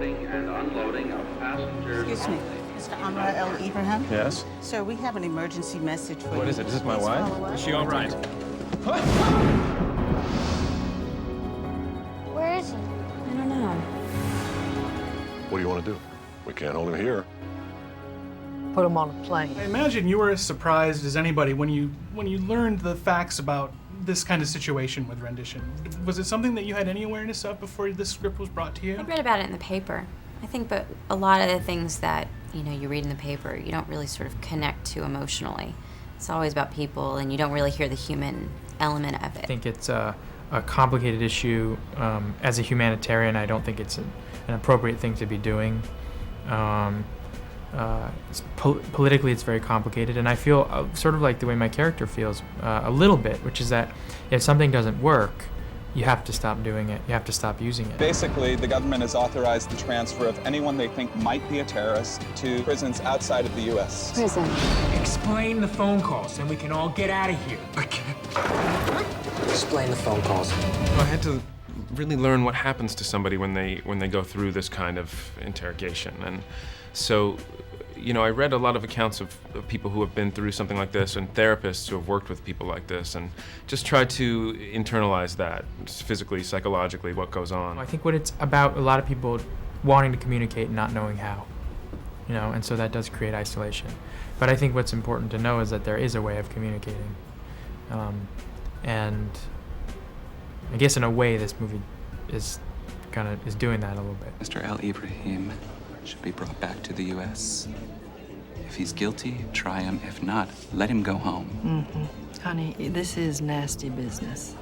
loading and unloading of passengers. Excuse me, Mr. Anwar El Ibrahim? Yes? Sir, we have an emergency message for you. What is it? Is this my Please wife? follow us. Is she all right? Where is he? I don't know. What do you want to do? We can't hold him here. Put him on a plane. I imagine you were as surprised as anybody when you learned the facts about this kind of situation with Rendition. Was it something that you had any awareness of before this script was brought to you? I read about it in the paper. I think, but a lot of the things that you read in the paper, you don't really sort of connect to emotionally. It's always about people, and you don't really hear the human element of it. I think it's a complicated issue. As a humanitarian, I don't think it's an appropriate thing to be doing. Politically, it's very complicated, and I feel sort of like the way my character feels a little bit, which is that if something doesn't work, you have to stop doing it. You have to stop using it. Basically, the government has authorized the transfer of anyone they think might be a terrorist to prisons outside of the U.S. Prison. Explain the phone calls, and we can all get out of here. I can't. Explain the phone calls. I had to really learn what happens to somebody when they go through this kind of interrogation. And so, I read a lot of accounts of people who have been through something like this and therapists who have worked with people like this and just tried to internalize that physically, psychologically, what goes on. I think what it's about, a lot of people wanting to communicate and not knowing how, and so that does create isolation. But I think what's important to know is that there is a way of communicating. And I guess in a way this movie is doing that a little bit. Mr. El Ibrahim should be brought back to the U.S. If he's guilty, try him. If not, let him go home. Honey, this is nasty business.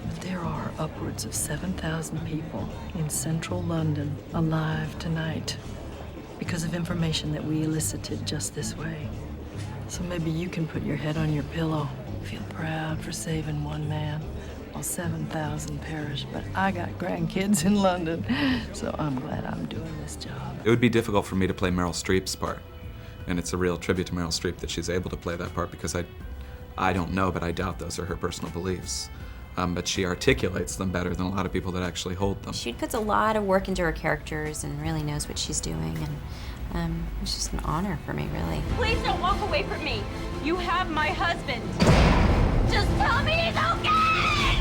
But there are upwards of 7,000 people in central London alive tonight because of information that we elicited just this way. So maybe you can put your head on your pillow, feel proud for saving one man, while 7,000 perish. But I got grandkids in London, so I'm glad I'm doing this job. It would be difficult for me to play Meryl Streep's part. And it's a real tribute to Meryl Streep that she's able to play that part because I don't know, but I doubt those are her personal beliefs. But she articulates them better than a lot of people that actually hold them. She puts a lot of work into her characters and really knows what she's doing, and it's just an honor for me, really. Please don't walk away from me. You have my husband. Just tell me he's okay!